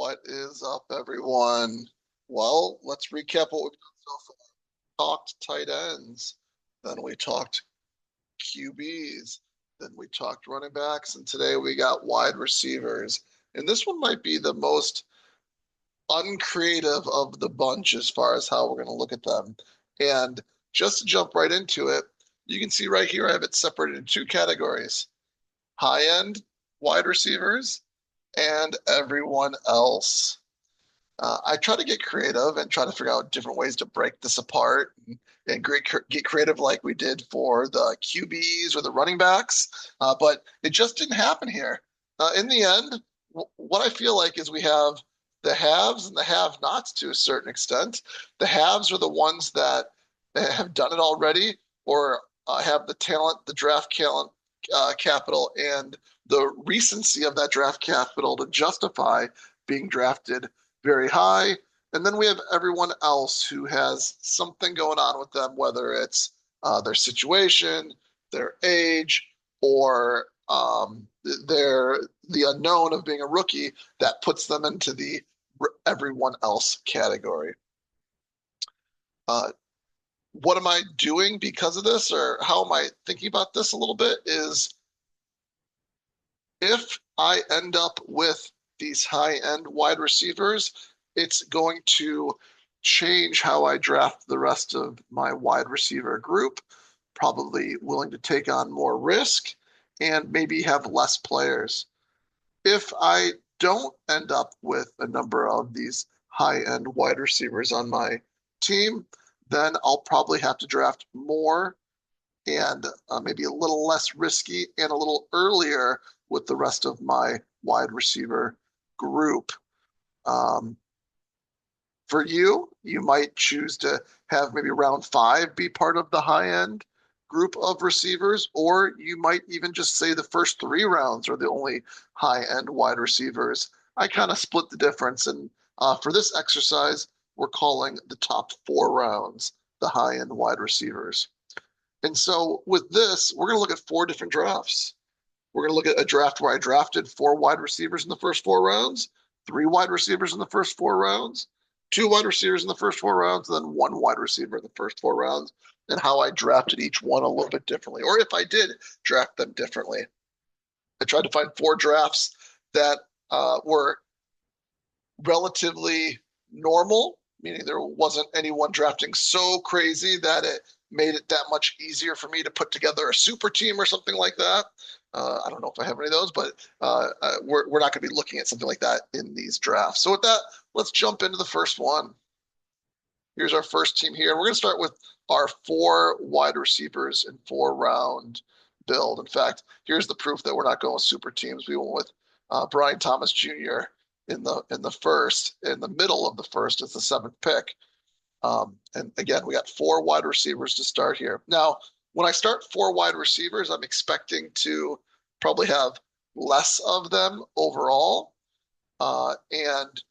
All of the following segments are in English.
What is up, everyone? Well, let's recap what we've done so far. Talked tight ends, then we talked QBs, then we talked running backs, and today we got wide receivers. And this one might be the most uncreative of the bunch as far as how we're going to look at them. And just to jump right into it, you can see right here I have it separated in two categories: high end wide receivers and everyone else. I try to get creative and try to figure out different ways to break this apart and get creative like we did for the QBs or the running backs. But it just didn't happen here. In the end, what I feel like is we have the haves and the have-nots to a certain extent. The haves are the ones that have done it already or have the talent, the draft talent, capital, and the recency of that draft capital to justify being drafted very high. And then we have everyone else who has something going on with them, whether it's their situation, their age, or the unknown of being a rookie that puts them into the everyone else category. What am I doing because of this, or how am I thinking about this a little bit is if I end up with these high-end wide receivers, it's going to change how I draft the rest of my wide receiver group, probably willing to take on more risk and maybe have less players. If I don't end up with a number of these high-end wide receivers on my team, then I'll probably have to draft more and maybe a little less risky and a little earlier with the rest of my wide receiver group. For you, you might choose to have maybe round 5 be part of the high end group of receivers, or you might even just say the first 3 rounds are the only high end wide receivers. I kind of split the difference. And for this exercise, we're calling the top 4 rounds the high end wide receivers. And so with this, we're going to look at 4 different drafts. We're going to look at a draft where I drafted 4 wide receivers in the first 4 rounds, 3 wide receivers in the first 4 rounds, 2 wide receivers in the first 4 rounds, and then 1 wide receiver in the first 4 rounds, and how I drafted each one a little bit differently, or if I did draft them differently. I tried to find 4 drafts that were relatively normal, meaning there wasn't anyone drafting so crazy that it made it that much easier for me to put together a super team or something like that. I don't know if I have any of those, but we're not going to be looking at something like that in these drafts. So with that, let's jump into the first one. Here's our first team here. We're going to start with our 4 wide receivers in 4-round build. In fact, here's the proof that we're not going with super teams. We went with Brian Thomas Jr. in the middle of the first as the 7th pick. And again, we got 4 wide receivers to start here. Now, when I start 4 wide receivers, I'm expecting to probably have less of them overall. And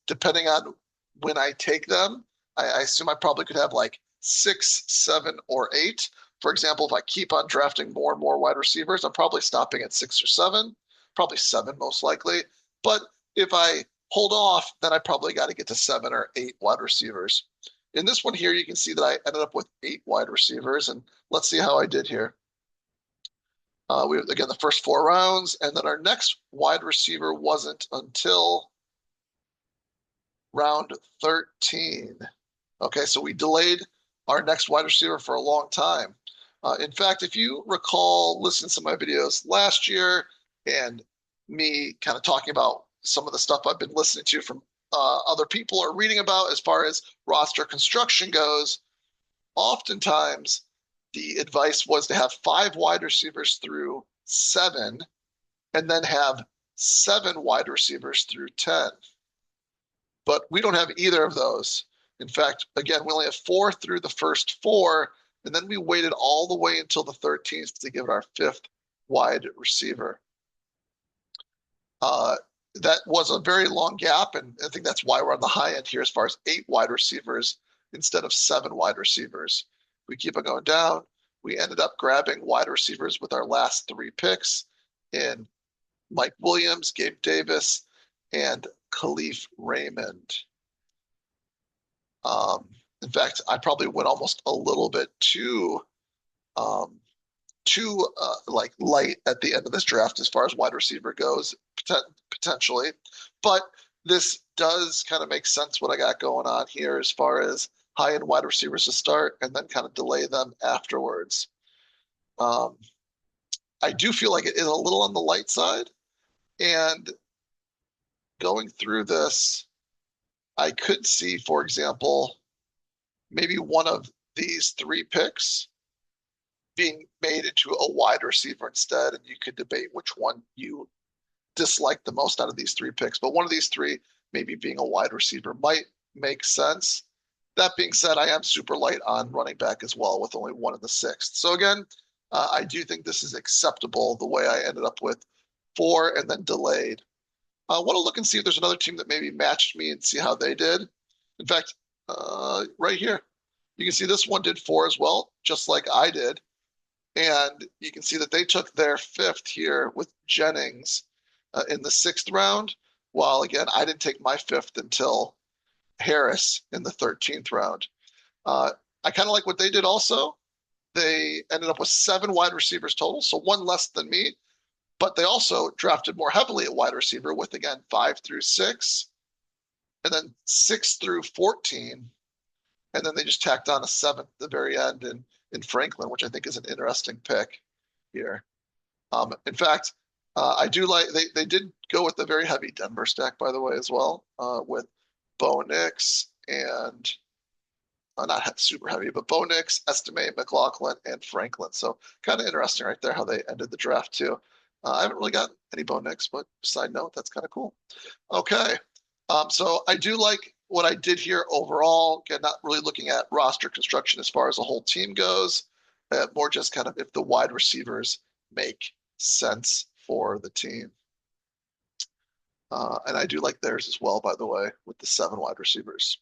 depending on when I take them, I assume I probably could have like 6, 7, or 8. For example, if I keep on drafting more and more wide receivers, I'm probably stopping at 6 or 7, probably 7 most likely. But if I hold off, then I probably got to get to 7 or 8 wide receivers. In this one here, you can see that I ended up with 8 wide receivers, and let's see how I did here. We have, again, the first 4 rounds, and then our next wide receiver wasn't until round 13. Okay, so we delayed our next wide receiver for a long time. In fact, if you recall listening to some of my videos last year and me kind of talking about some of the stuff I've been listening to from other people or reading about as far as roster construction goes, oftentimes the advice was to have 5 wide receivers through 7 and then have 7 wide receivers through 10. But we don't have either of those. In fact, again, we only have 4 through the first 4, and then we waited all the way until the 13th to give it our 5th wide receiver. That was a very long gap, and I think that's why we're on the high end here as far as 8 wide receivers instead of 7 wide receivers. We keep on going down. We ended up grabbing wide receivers with our last 3 picks in Mike Williams, Gabe Davis, and Khalif Raymond. Um, in fact, I probably went almost a little bit um, too like light at the end of this draft as far as wide receiver goes, potentially. But this does kind of make sense what I got going on here as far as high-end wide receivers to start and then kind of delay them afterwards. Um, I do feel like it is a little on the light side. And going through this, I could see, for example, maybe one of these three picks being made into a wide receiver instead, and you could debate which one you dislike the most out of these three picks. But one of these three, maybe being a wide receiver, might make sense. That being said, I am super light on running back as well, with only one in the sixth. So again, I do think this is acceptable the way I ended up with four and then delayed. I want to look and see if there's another team that maybe matched me and see how they did. In fact, right here, you can see this one did four as well, just like I did. And you can see that they took their fifth here with Jennings in the sixth round, while again, I didn't take my fifth until Harris in the 13th round. I kind of like what they did also. They ended up with 7 wide receivers total, so one less than me, but they also drafted more heavily at wide receiver with, again, 5 through 6, and then 6 through 14, and then they just tacked on a 7th at the very end in Franklin, which I think is an interesting pick here. In fact, I do like they did go with the very heavy Denver stack, by the way, as well, with Bo Nix and not super heavy, but Bo Nix, Estime, McLaughlin, and Franklin. So kind of interesting right there how they ended the draft too. I haven't really gotten any Bo Nix, but side note, that's kind of cool. Okay, so I do like what I did here overall. Again, not really looking at roster construction as far as the whole team goes, more just kind of if the wide receivers make sense for the team. And I do like theirs as well, by the way, with the 7 wide receivers.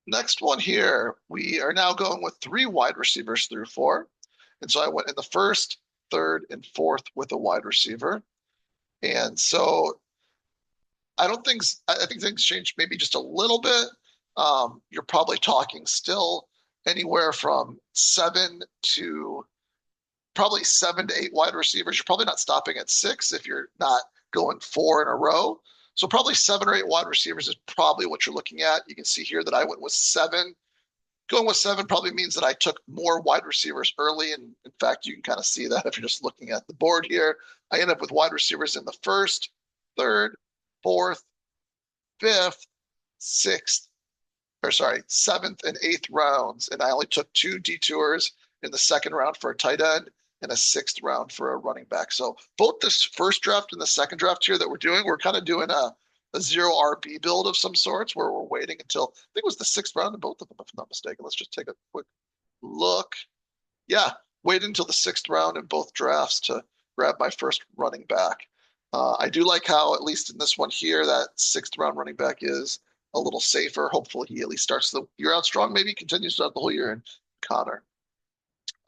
Next one here, we are now going with 3 wide receivers through 4. And so I went in the first, third, and fourth with a wide receiver. And so I think things changed maybe just a little bit. You're probably talking still anywhere from 7 to probably 7 to 8 wide receivers. You're probably not stopping at 6 if you're not going 4 in a row. So probably 7 or 8 wide receivers is probably what you're looking at. You can see here that I went with 7. Going with 7 probably means that I took more wide receivers early. And in fact, you can kind of see that if you're just looking at the board here. I end up with wide receivers in the first, third, fourth, fifth, sixth, or sorry, 7th and 8th rounds. And I only took 2 detours in the second round for a tight end and a 6th round for a running back. So both this first draft and the second draft here that we're doing, we're kind of doing a zero RB build of some sorts where we're waiting until, I think it was the 6th round in both of them, if I'm not mistaken. Let's just take a quick look. Yeah, wait until the 6th round in both drafts to grab my first running back. I do like how, at least in this one here, that 6th round running back is a little safer. Hopefully he at least starts the year out strong, maybe continues throughout the whole year in Connor.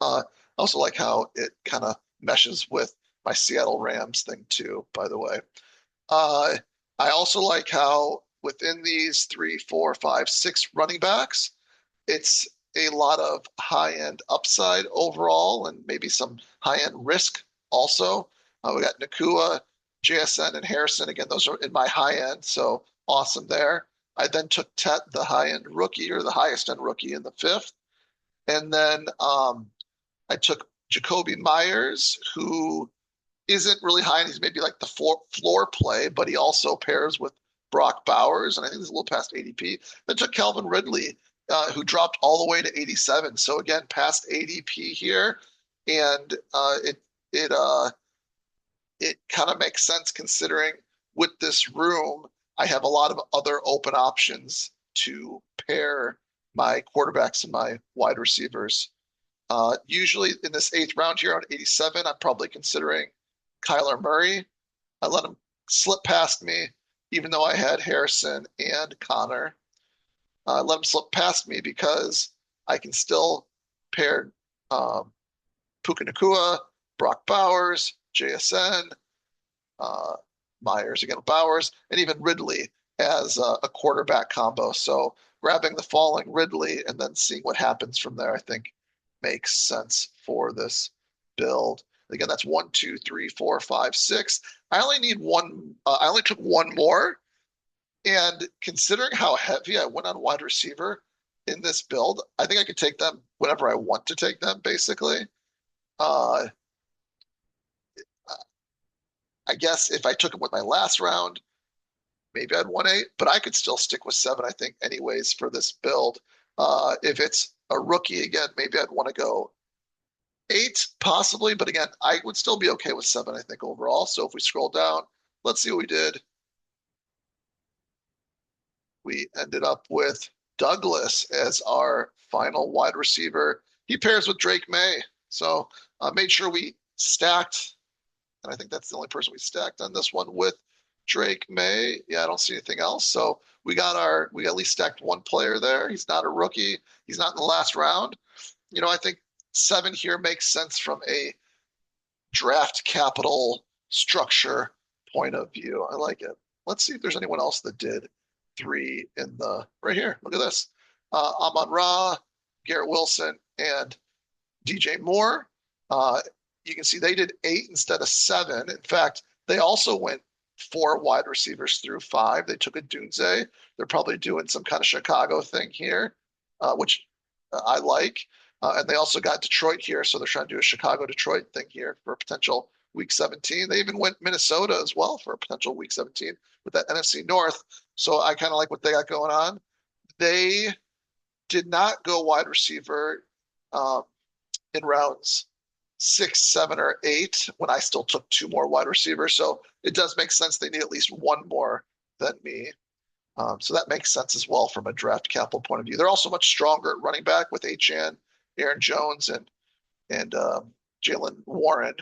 I also like how it kind of meshes with my Seattle Rams thing too, by the way. I also like how within these 3, 4, 5, 6 running backs, it's a lot of high-end upside overall and maybe some high-end risk also. We got Nacua, JSN, and Harrison. Again, those are in my high end, so awesome there. I then took Tet, the high-end rookie or the highest-end rookie in the 5th. And then I took Jakobi Meyers, who isn't really high, and he's maybe like the floor play, but he also pairs with Brock Bowers, and I think he's a little past ADP. Then took Calvin Ridley, who dropped all the way to 87. So again, past ADP here, and it kind of makes sense considering with this room, I have a lot of other open options to pair my quarterbacks and my wide receivers. Usually in this 8th round here on 87, I'm probably considering Kyler Murray. I let him slip past me, even though I had Harrison and Connor. Let him slip past me because I can still pair Puka Nacua, Brock Bowers, JSN, Myers again with Bowers, and even Ridley as a quarterback combo. So grabbing the falling Ridley and then seeing what happens from there, I think makes sense for this build. Again, that's 1, 2, 3, 4, 5, 6. I only need one. I only took one more. And considering how heavy I went on wide receiver in this build, I think I could take them whenever I want to take them, basically. Uh, I guess if I took them with my last round, maybe I'd want 8, but I could still stick with 7, I think, anyways, for this build. If it's a rookie again, maybe I'd want to go 8, possibly, but again, I would still be okay with 7, I think, overall. So if we scroll down, let's see what we did. We ended up with Douglas as our final wide receiver. He pairs with Drake May. So made sure we stacked, and I think that's the only person we stacked on this one with Drake May. Yeah, I don't see anything else. So we at least stacked one player there. He's not a rookie. He's not in the last round. I think 7 here makes sense from a draft capital structure point of view. I like it. Let's see if there's anyone else that did 3 in the right here. Look at this. Amon-Ra, Garrett Wilson, and DJ Moore. You can see they did 8 instead of 7. In fact, they also went 4 wide receivers through 5. They took a Dunze. They're probably doing some kind of Chicago thing here, which I like. And they also got Detroit here, so they're trying to do a Chicago-Detroit thing here for a potential Week 17. They even went Minnesota as well for a potential Week 17 with that NFC North. So I kind of like what they got going on. They did not go wide receiver in rounds 6, 7, or 8 when I still took 2 more wide receivers. So it does make sense they need at least 1 more than me. So that makes sense as well from a draft capital point of view. They're also much stronger at running back with Achane, Aaron Jones, and Jaylen Warren.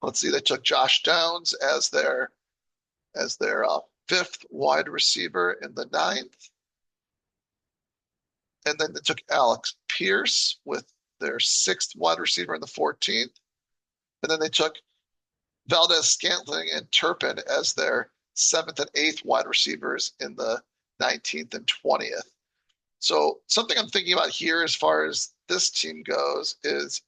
Let's see, they took Josh Downs as their 5th wide receiver in the 9th. And then they took Alex Pierce with their 6th wide receiver in the 14th. And then they took Valdez-Scantling and Turpin as their 7th and 8th wide receivers in the 19th and 20th. So something I'm thinking about here as far as this team goes is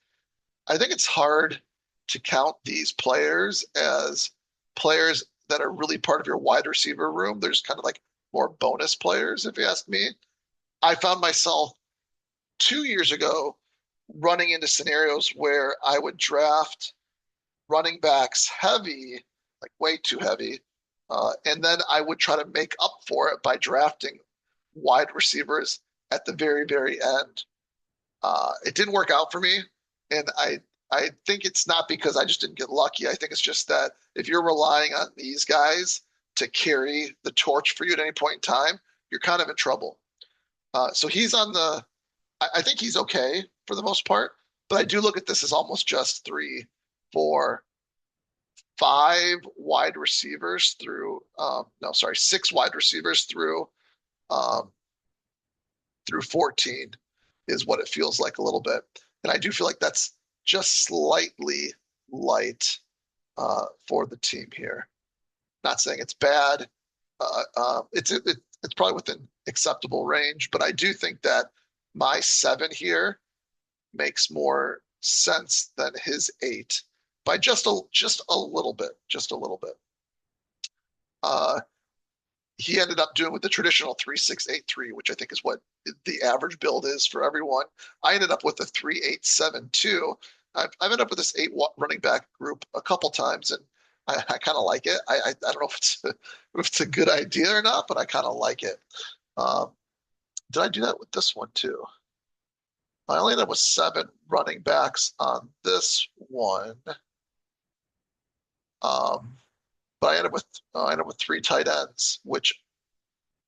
I think it's hard to count these players as players that are really part of your wide receiver room. There's kind of like more bonus players, if you ask me. I found myself 2 years ago running into scenarios where I would draft running backs heavy, like way too heavy, and then I would try to make up for it by drafting wide receivers at the very, very end. It didn't work out for me, and I think it's not because I just didn't get lucky. I think it's just that if you're relying on these guys to carry the torch for you at any point in time, you're kind of in trouble. So he's on the, I think he's okay for the most part, but I do look at this as almost just 3, 4, 5 wide receivers through, no, sorry, 6 wide receivers through 14 is what it feels like a little bit. And I do feel like that's just slightly light for the team here. Not saying it's bad. It's probably within acceptable range, but I do think that my 7 here makes more sense than his 8 by just a little bit, he ended up doing with the traditional 3-6-8-3, which I think is what the average build is for everyone. I ended up with a 3-8-7-2. I've ended up with this 8 running back group a couple times, and I kind of like it. I don't know if it's a good idea or not, but I kind of like it. Did I do that with this one too? I only ended up with 7 running backs on this one. But I ended up with 3 tight ends, which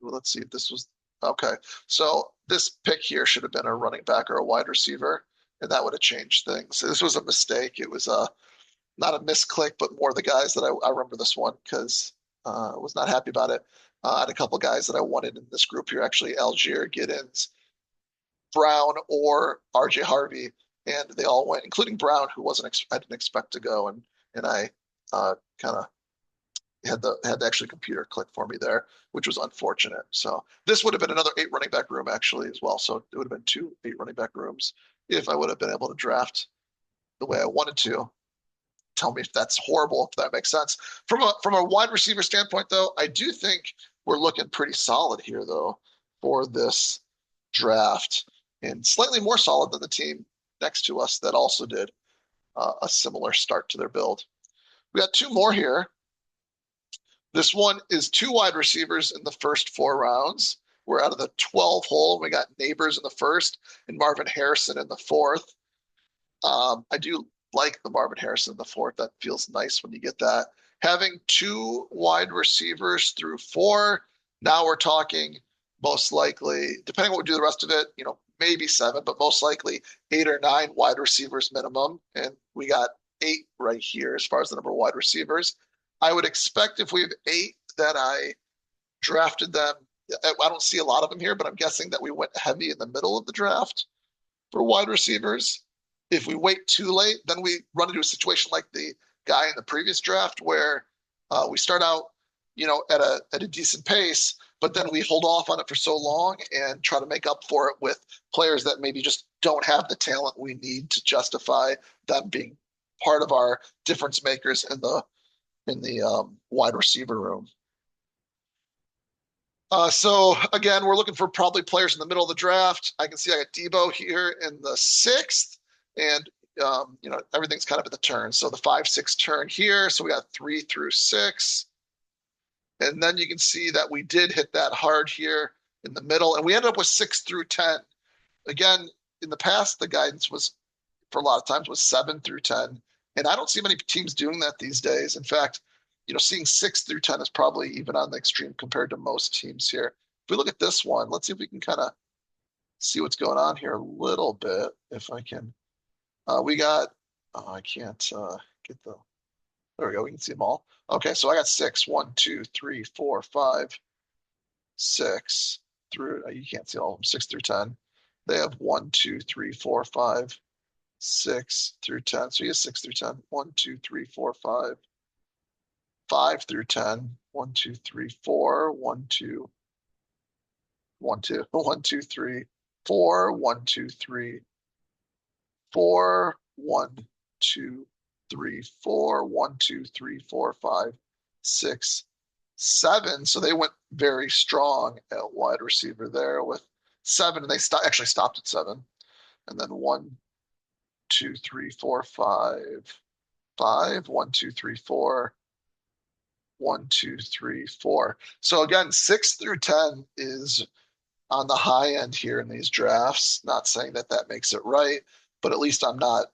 let's see if this was okay. So this pick here should have been a running back or a wide receiver, and that would have changed things. This was a mistake. It was not a misclick, but more the guys that I remember this one because I was not happy about it. I had a couple guys that I wanted in this group here, actually Algier, Giddens, Brown, or RJ Harvey, and they all went, including Brown, who I didn't expect to go, and I kind of had the actually computer click for me there, which was unfortunate. So this would have been another 8 running back room actually as well. So it would have been 2 8 running back rooms if I would have been able to draft the way I wanted to. Tell me if that's horrible, if that makes sense. From a wide receiver standpoint, though, I do think we're looking pretty solid here, though, for this draft, and slightly more solid than the team next to us that also did a similar start to their build. We got 2 more here. This one is 2 wide receivers in the first 4 rounds. We're out of the 12 hole. We got Neighbors in the first and Marvin Harrison in the fourth. I do like the Marvin Harrison in the fourth. That feels nice when you get that. Having 2 wide receivers through 4. Now we're talking most likely, depending on what we do the rest of it, maybe 7, but most likely 8 or 9 wide receivers minimum. And we got 8 right here as far as the number of wide receivers. I would expect if we have 8 that I drafted them. I don't see a lot of them here, but I'm guessing that we went heavy in the middle of the draft for wide receivers. If we wait too late, then we run into a situation like the guy in the previous draft where we start out, at a decent pace, but then we hold off on it for so long and try to make up for it with players that maybe just don't have the talent we need to justify them being part of our difference makers in the wide receiver room. So again, we're looking for probably players in the middle of the draft. I can see I got Debo here in the 6th, and everything's kind of at the turn. So the 5-6 turn here. So we got 3 through 6, and then you can see that we did hit that hard here in the middle, and we ended up with 6 through 10. Again, in the past, the guidance was for a lot of times was 7 through 10, and I don't see many teams doing that these days. In fact, seeing 6 through 10 is probably even on the extreme compared to most teams here. If we look at this one, let's see if we can kind of see what's going on here a little bit. If I can, we got, I can't get there we go. We can see them all. Okay, so I got 6, 1, 2, 3, 4, 5, 6 through, you can't see all of them, 6 through 10. They have 1, 2, 3, 4, 5, 6 through 10. So you have 6 through 10. 1, 2, 3, 4, 5. 5 through 10. 1, 2, 3, 4. 1, 2, 1, 2, 1, 2, 3, 4. 1, 2, 3, 4. 1, 2, 3, 4. 1, 2, 3, 4, 5, 6, 7. So they went very strong at wide receiver there with 7, and they actually stopped at 7. And then 1, 2, 3, 4, 5, 5. 1, 2, 3, 4. 1, 2, 3, 4. So again, 6 through 10 is on the high end here in these drafts. Not saying that that makes it right, but at least I'm not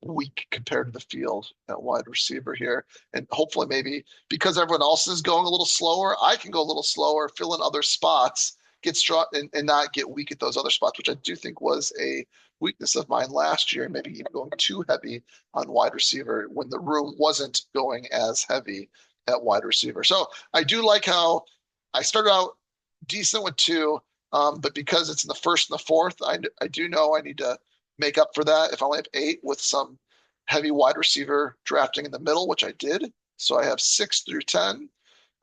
weak compared to the field at wide receiver here. And hopefully maybe because everyone else is going a little slower, I can go a little slower, fill in other spots, get strong and not get weak at those other spots, which I do think was a weakness of mine last year, maybe even going too heavy on wide receiver when the room wasn't going as heavy at wide receiver. So I do like how I started out decent with 2, but because it's in the first and the fourth, I do know I need to make up for that if I only have 8 with some heavy wide receiver drafting in the middle, which I did. So I have 6 through 10.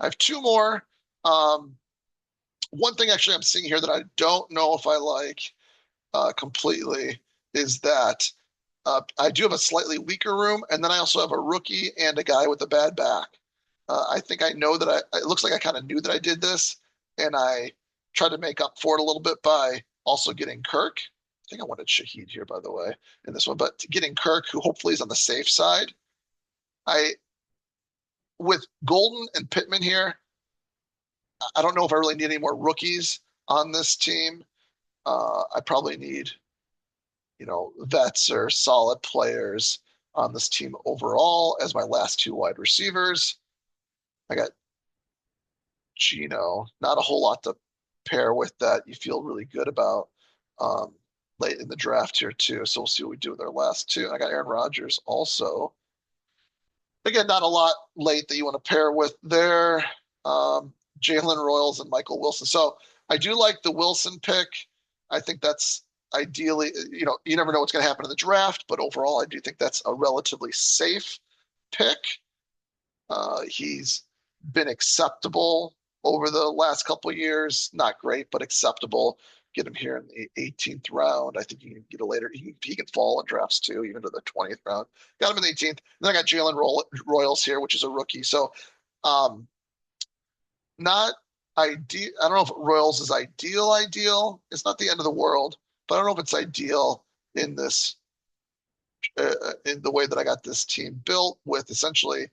I have 2 more. One thing actually I'm seeing here that I don't know if I like completely is that I do have a slightly weaker room, and then I also have a rookie and a guy with a bad back. I think I know that it looks like I kind of knew that I did this, and I tried to make up for it a little bit by also getting Kirk. I think I wanted Shaheed here, by the way, in this one, but getting Kirk, who hopefully is on the safe side. With Golden and Pittman here, I don't know if I really need any more rookies on this team. I probably need, vets or solid players on this team overall as my last 2 wide receivers. I got Gino, not a whole lot to pair with that you feel really good about late in the draft here too. So we'll see what we do with our last 2. I got Aaron Rodgers also. Again, not a lot late that you want to pair with there. Jalen Royals and Michael Wilson. So I do like the Wilson pick. I think that's ideally, you never know what's going to happen in the draft, but overall, I do think that's a relatively safe pick. He's been acceptable over the last couple of years. Not great, but acceptable. Get him here in the 18th round. I think you can get a later. He can fall in drafts too, even to the 20th round. Got him in the 18th. Then I got Jalen Royals here, which is a rookie. So, um, not ideal. I don't know if Royals is ideal. It's not the end of the world, but I don't know if it's ideal in this in the way that I got this team built with essentially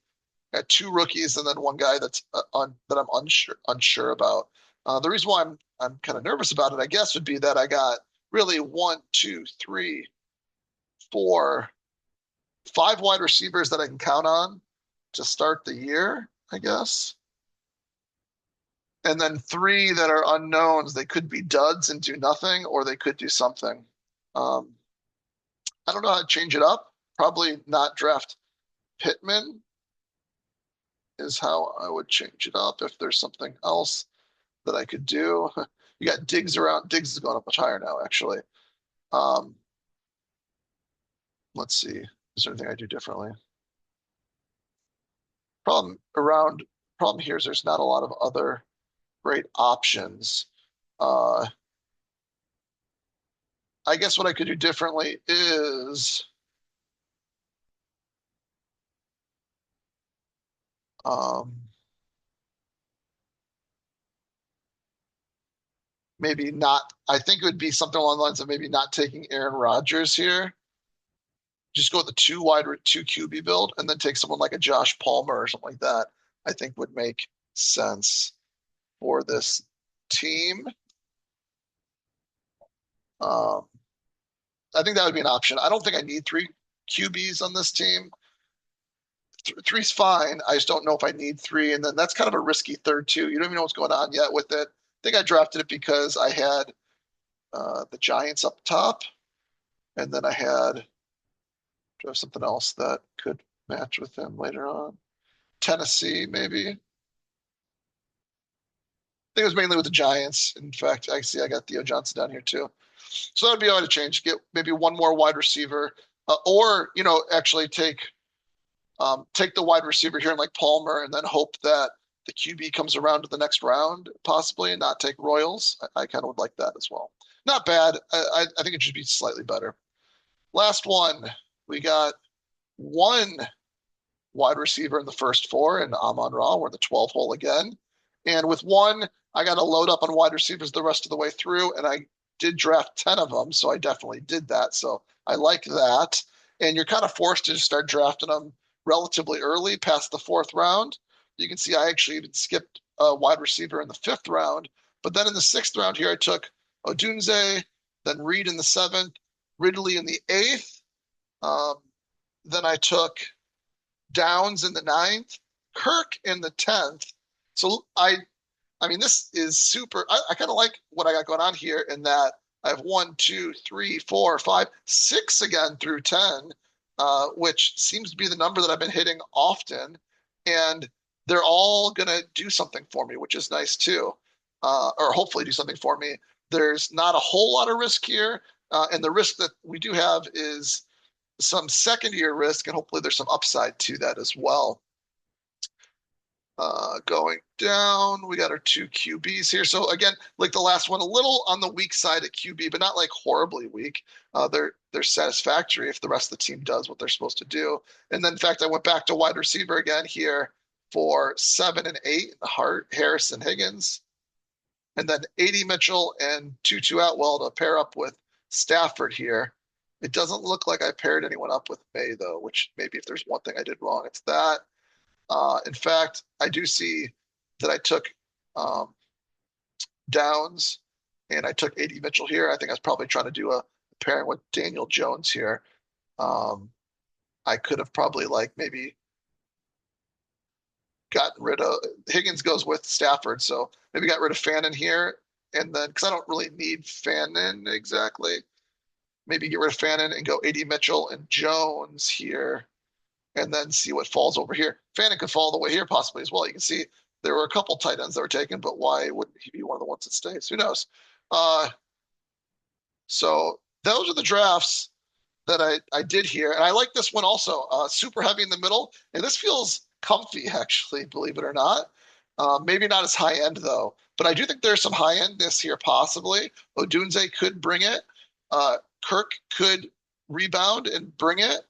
got two rookies and then one guy that's that I'm unsure about. The reason why I'm kind of nervous about it, I guess, would be that I got really one, two, three, four, five wide receivers that I can count on to start the year, I guess. And then three that are unknowns. They could be duds and do nothing, or they could do something. Um, I don't know how to change it up. Probably not draft Pittman is how I would change it up if there's something else that I could do. You got Diggs around. Diggs is going up much higher now, actually. Um, let's see. Is there anything I do differently? Problem around problem here is there's not a lot of other great options. Uh, I guess what I could do differently is um, maybe not. I think it would be something along the lines of maybe not taking Aaron Rodgers here. Just go with the two QB build and then take someone like a Josh Palmer or something like that. I think would make sense for this team. Um, I think that would be an option. I don't think I need three QBs on this team. Three's fine. I just don't know if I need three. And then that's kind of a risky third too. You don't even know what's going on yet with it. I think I drafted it because I had the Giants up top, and then I had something else that could match with them later on. Tennessee, maybe. I think it was mainly with the Giants. In fact, I see I got Theo Johnson down here too. So that'd be all to change. Get maybe one more wide receiver, or actually take the wide receiver here and like Palmer, and then hope that the QB comes around to the next round, possibly, and not take Royals. I kind of would like that as well. Not bad. I think it should be slightly better. Last one, we got one wide receiver in the first four, and Amon-Ra. We're in the 12 hole again. And with one, I got to load up on wide receivers the rest of the way through, and I did draft 10 of them, so I definitely did that. So I like that. And you're kind of forced to start drafting them relatively early, past the fourth round. You can see I actually even skipped a wide receiver in the fifth round. But then in the sixth round here, I took Odunze, then Reed in the seventh, Ridley in the eighth. Um, then I took Downs in the ninth, Kirk in the 10th. So I mean, this is super. I kind of like what I got going on here in that I have one, two, three, four, five, six again through 10, which seems to be the number that I've been hitting often. And they're all going to do something for me, which is nice too, or hopefully do something for me. There's not a whole lot of risk here. And the risk that we do have is some second year risk, and hopefully there's some upside to that as well. Going down, we got our two QBs here. So again, like the last one, a little on the weak side at QB, but not like horribly weak. They're satisfactory if the rest of the team does what they're supposed to do. And then in fact, I went back to wide receiver again here for 7 and 8, Hart, Harrison, Higgins, and then AD Mitchell and Tutu Atwell to pair up with Stafford here. It doesn't look like I paired anyone up with May though, which maybe if there's one thing I did wrong, it's that. In fact, I do see that I took Downs and I took AD Mitchell here. I think I was probably trying to do a pairing with Daniel Jones here. Um, I could have probably like maybe gotten rid of Higgins goes with Stafford, so maybe got rid of Fannin here, and then because I don't really need Fannin exactly, maybe get rid of Fannin and go AD Mitchell and Jones here and then see what falls over here. Fannin could fall the way here possibly as well. You can see there were a couple tight ends that were taken, but why wouldn't he be one of the ones that stays? Who knows? Uh, so those are the drafts that I did here. And I like this one also, super heavy in the middle. And this feels comfy, actually, believe it or not. Maybe not as high end though, but I do think there's some high endness here possibly. Odunze could bring it. Kirk could rebound and bring it.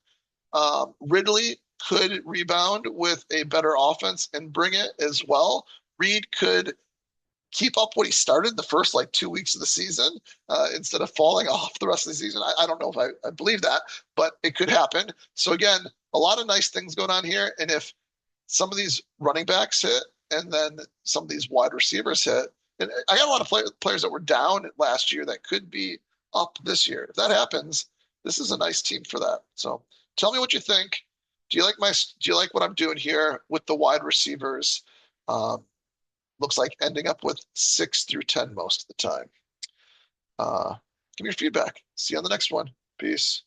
Ridley could rebound with a better offense and bring it as well. Reed could keep up what he started the first like 2 weeks of the season instead of falling off the rest of the season. I don't know if I believe that, but it could happen. So again, a lot of nice things going on here. And if some of these running backs hit and then some of these wide receivers hit, and I got a lot of players that were down last year that could be up this year. If that happens, this is a nice team for that. So tell me what you think. Do you like what I'm doing here with the wide receivers? Um, Looks like ending up with 6 through 10 most of the time. Give me your feedback. See you on the next one. Peace.